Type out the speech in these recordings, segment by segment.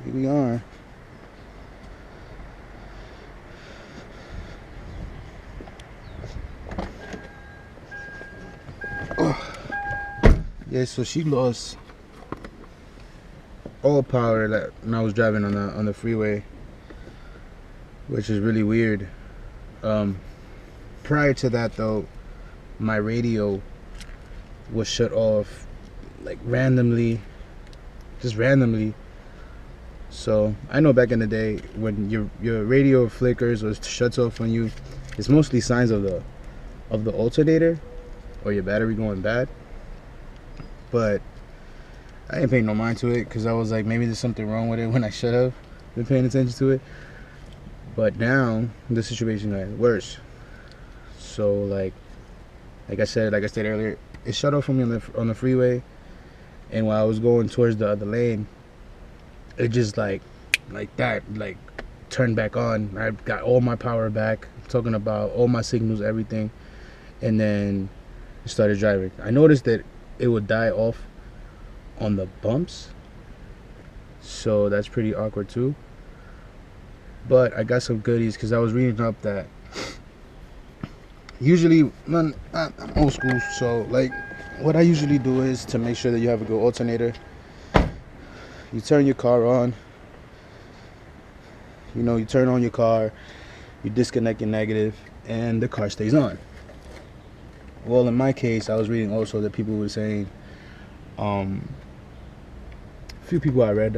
here we are. Yeah, so she lost all power that when I was driving on the freeway, which is really weird. Prior to that though, my radio was shut off like randomly, just randomly. So I know back in the day when your radio flickers or shuts off on you, it's mostly signs of the alternator or your battery going bad. But I ain't paying no mind to it because I was like, maybe there's something wrong with it when I should have been paying attention to it. But now the situation got worse. So like I said earlier, it shut off from me on the freeway, and while I was going towards the other lane, it just like that turned back on. I got all my power back. I'm talking about all my signals, everything, and then I started driving. I noticed that it would die off on the bumps, so that's pretty awkward too. But I got some goodies because I was reading up that usually, I'm old school, so like what I usually do is to make sure that you have a good alternator, you turn your car on, you turn on your car, you disconnect your negative, and the car stays on. Well, in my case, I was reading also that people were saying, a few people I read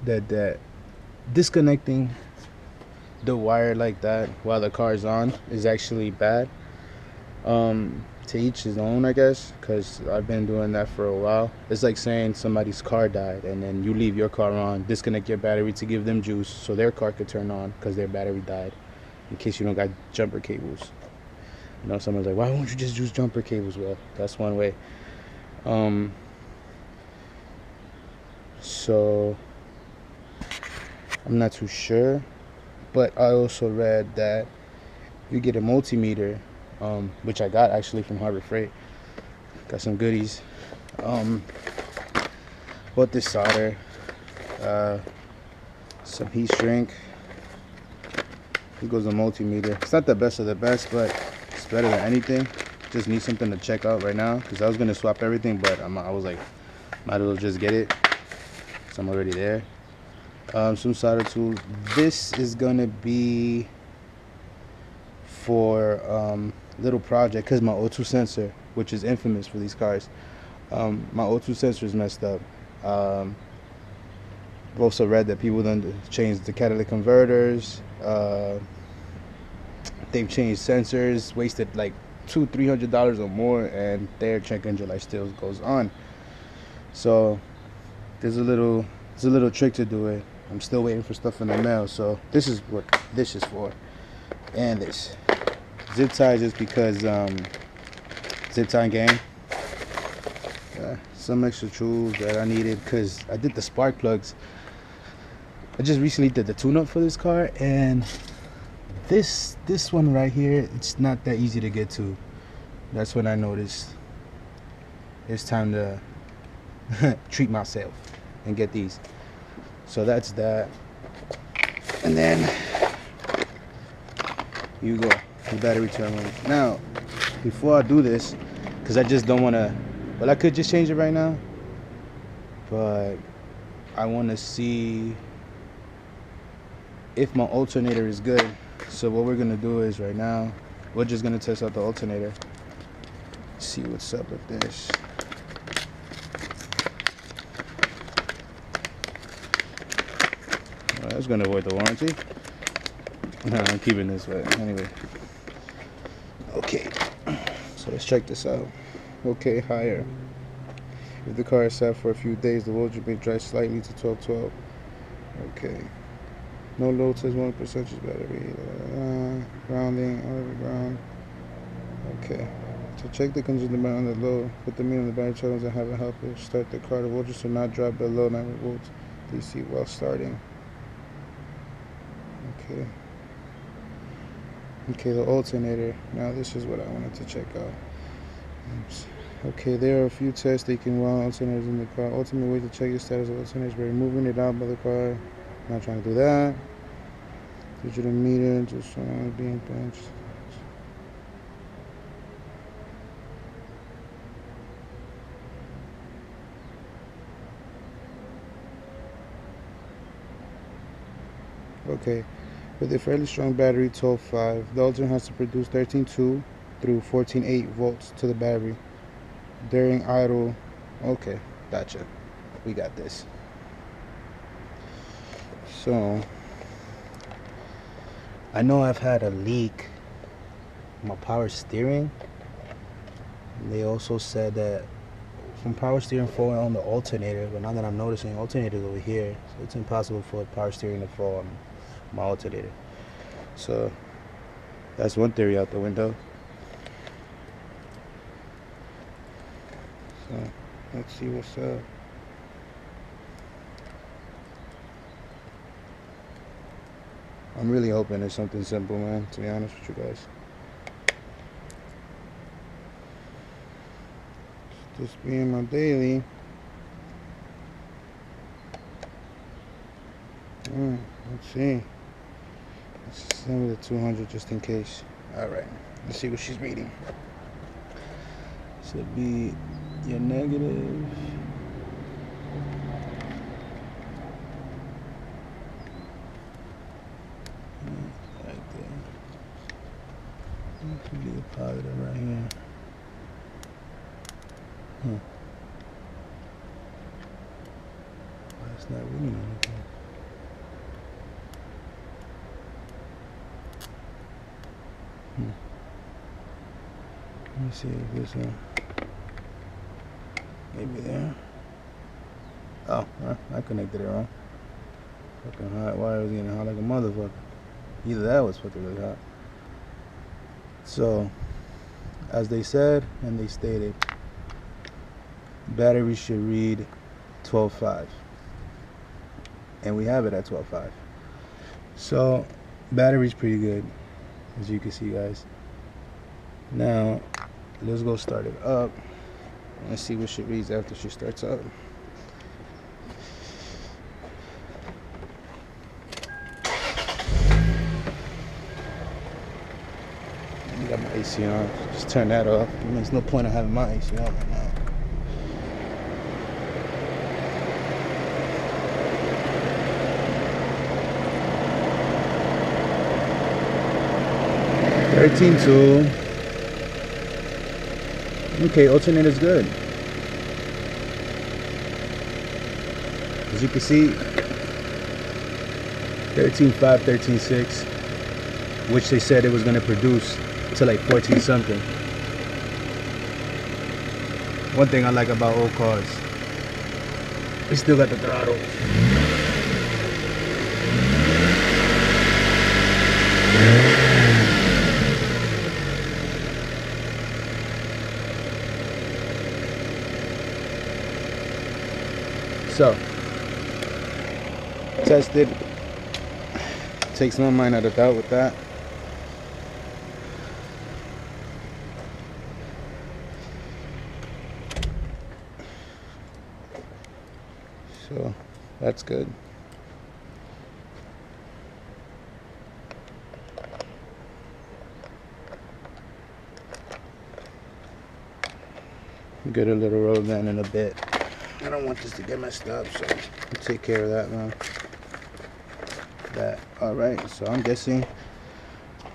that disconnecting the wire like that while the car's on is actually bad. To each his own, I guess, because I've been doing that for a while. It's like saying somebody's car died and then you leave your car on, disconnect your battery to give them juice so their car could turn on because their battery died, in case you don't got jumper cables. Someone's like, why won't you just use jumper cables? Well, that's one way. So I'm not too sure, but I also read that you get a multimeter, which I got actually from Harbor Freight. Got some goodies. Bought this solder, some heat shrink. Here goes a multimeter. It's not the best of the best, but it's better than anything. Just need something to check out right now because I was gonna swap everything, but I was like, might as well just get it. So I'm already there. Some solder tools. This is gonna be for little project because my O2 sensor, which is infamous for these cars, my O2 sensor is messed up. I've also read that people done changed the catalytic converters. They've changed sensors, wasted like $200-300 or more, and their check engine light still goes on. So there's a little trick to do it. I'm still waiting for stuff in the mail, so this is what this is for. And this zip tie just because zip tie gang. Some extra tools that I needed because I did the spark plugs. I just recently did the tune-up for this car, and this one right here, it's not that easy to get to. That's when I noticed it's time to treat myself and get these. So that's that. And then you go, the battery terminal. Now, before I do this, because I just don't want to, well, I could just change it right now, but I want to see if my alternator is good. So what we're going to do is right now, we're just going to test out the alternator. See what's up with this. That's going to avoid the warranty. No, I'm keeping this, but anyway. Okay, so let's check this out. Okay, higher. If the car is sat for a few days, the voltage may drop slightly to 1212. Okay. No load says 1% battery. Grounding, ground. Okay. To check the condition on the load, put the meter on the battery channels and have a helper start the car. The voltage will not drop below 9 volts DC while starting. Okay. Okay, the alternator. Now this is what I wanted to check out. Oops. Okay, there are a few tests taken while alternators in the car. Ultimate way to check the status of alternators by removing it out by the car. Not trying to do that. Digital meter just being benched. Okay, with a fairly strong battery, 12.5, the alternator has to produce 13.2 through 14.8 volts to the battery during idle. Okay, gotcha. We got this. So, I know I've had a leak in my power steering. They also said that from power steering falling on the alternator, but now that I'm noticing alternator's over here, so it's impossible for power steering to fall on my alternator. So that's one theory out the window. So let's see what's up. I'm really hoping it's something simple, man, to be honest with you guys. This being my daily. Let's see. Let's send me the 200 just in case. Alright, let's see what she's reading. This would be your negative. Right there. This would be the positive right here. It's not reading anything. Let me see if this maybe there. Oh, I connected it wrong. Fucking hot wire was getting hot like a motherfucker. Either that was fucking really hot. So, as they said and they stated, battery should read 12.5, and we have it at 12.5. So, battery's pretty good, as you can see, guys. Now, let's go start it up. Let's see what she reads after she starts up. I got my AC on. Just turn that off. There's no point in having my AC on right now. $13.2. Okay, alternator's good. As you can see, 13.5, 13.6, which they said it was going to produce to like 14 something. One thing I like about old cars, they still got the throttle. So, tested. Takes my mind out of doubt with that. So, that's good. Get a little roll down in a bit. I don't want this to get messed up, so we'll take care of that, man. That. Alright, so I'm guessing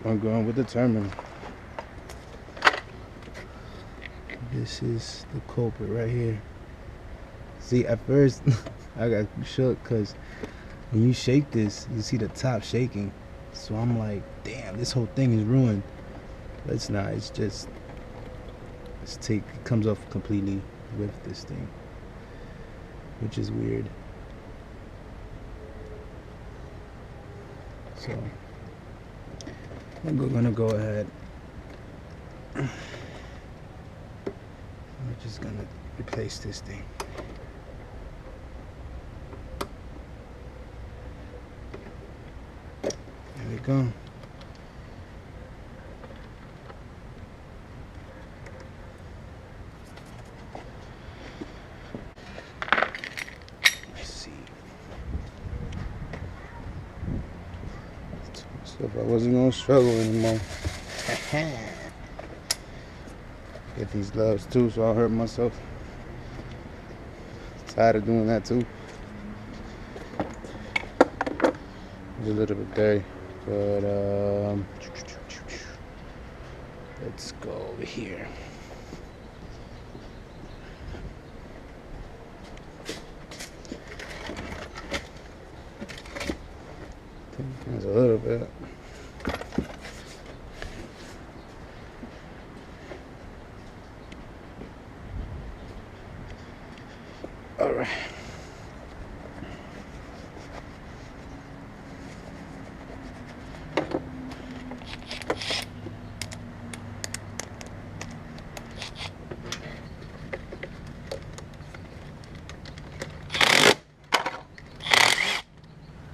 I'm going with the terminal. This is the culprit right here. See, at first I got shook because when you shake this, you see the top shaking. So I'm like, damn, this whole thing is ruined. But it's not. It's just it comes off completely with this thing, which is weird. So I'm gonna go ahead. I'm just gonna replace this thing. There we go. If I wasn't gonna struggle anymore. Get these gloves too so I don't hurt myself. Tired of doing that too. It's a little bit dirty, but let's go over here. There's a little bit. All right.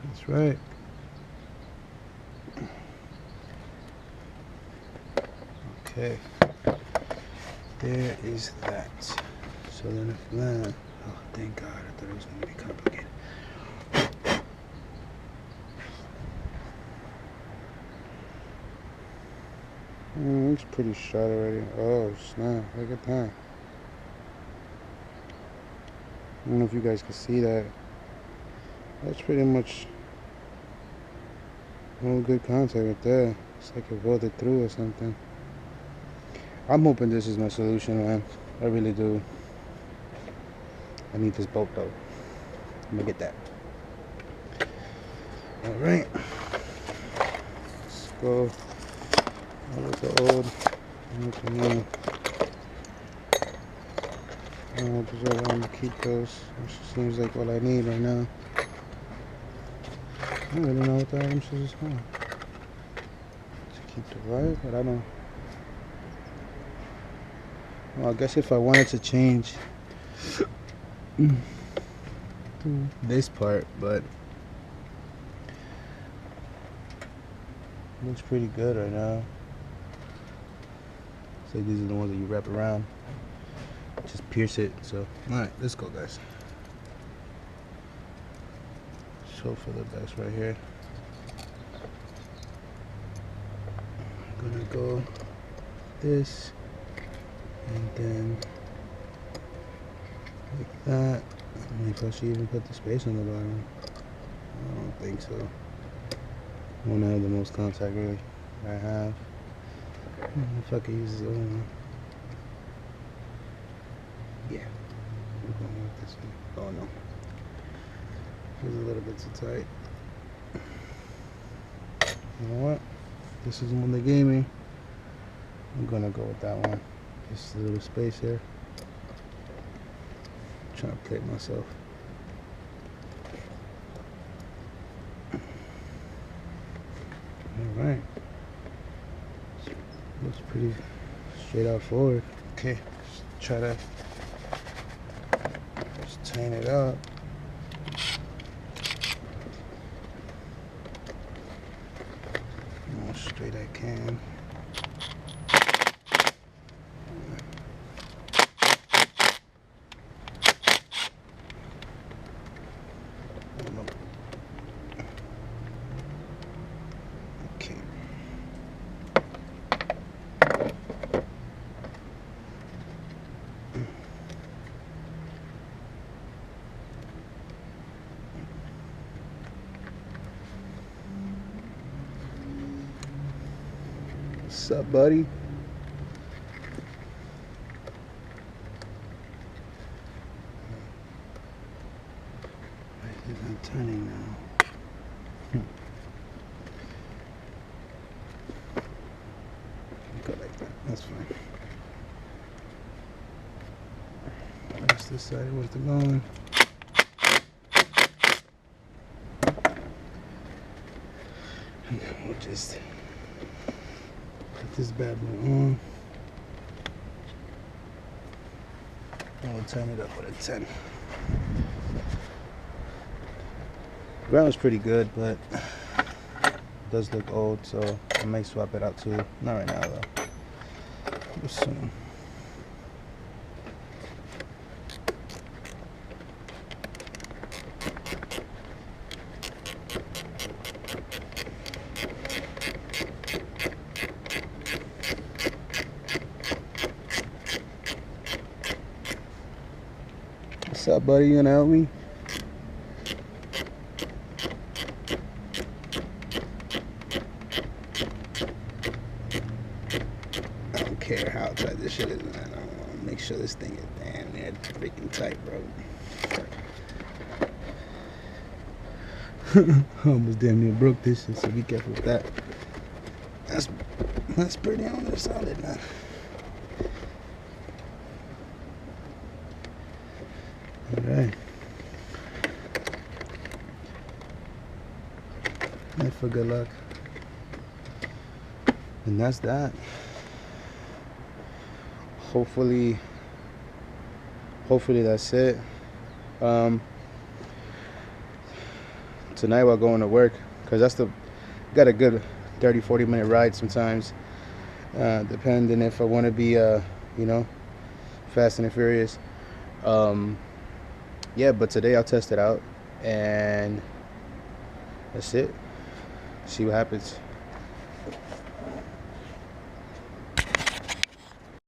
That's right. Okay. There is that. So then if that, oh thank God, I thought it was going to be complicated. It's pretty shot already. Oh snap, look at that. I don't know if you guys can see that. That's pretty much all good contact right there. It's like it welded through or something. I'm hoping this is my solution, man. I really do. I need this bolt though. I'm gonna get that. Alright. Let's go. With the old. With the new. I'm gonna keep those. Which seems like all I need right now. I don't really know what the items is for. To keep the wire, but I don't. Well, I guess if I wanted to change this part, but it looks pretty good right now. So these are the ones that you wrap around, just pierce it. So alright, let's go guys. So for the best right here, I'm gonna go this and then like that. I mean, if I should even put the space on the bottom. I don't think so. I want to have the most contact really I have. If I could use this other one. Yeah. I'm going with this one. Oh no. It's a little bit too tight. You know what? This is the one they gave me. I'm gonna go with that one. Just a little space here. I'm trying to play myself. Alright. Looks pretty straight out forward. Okay, just try to just tighten it up. More straight I can. Okay. What's up, buddy? Why is it not turning now? Go like that. That's fine. That's this side where's the going. And then we'll just put this bad boy on. And we'll turn it up with a 10. The ground's pretty good, but it does look old, so I may swap it out too. Not right now though. But soon. up, buddy? You gonna help me? I don't care how tight this shit is, man. I want to make sure this thing is damn near freaking tight, bro. Almost damn near broke this shit, so be careful with that. That's pretty on the solid, man. Alright. And for good luck. And that's that. Hopefully that's it. Tonight while going to work, because got a good 30-40 minute ride sometimes, depending if I want to be fast and furious. Yeah, but today I'll test it out and that's it. See what happens.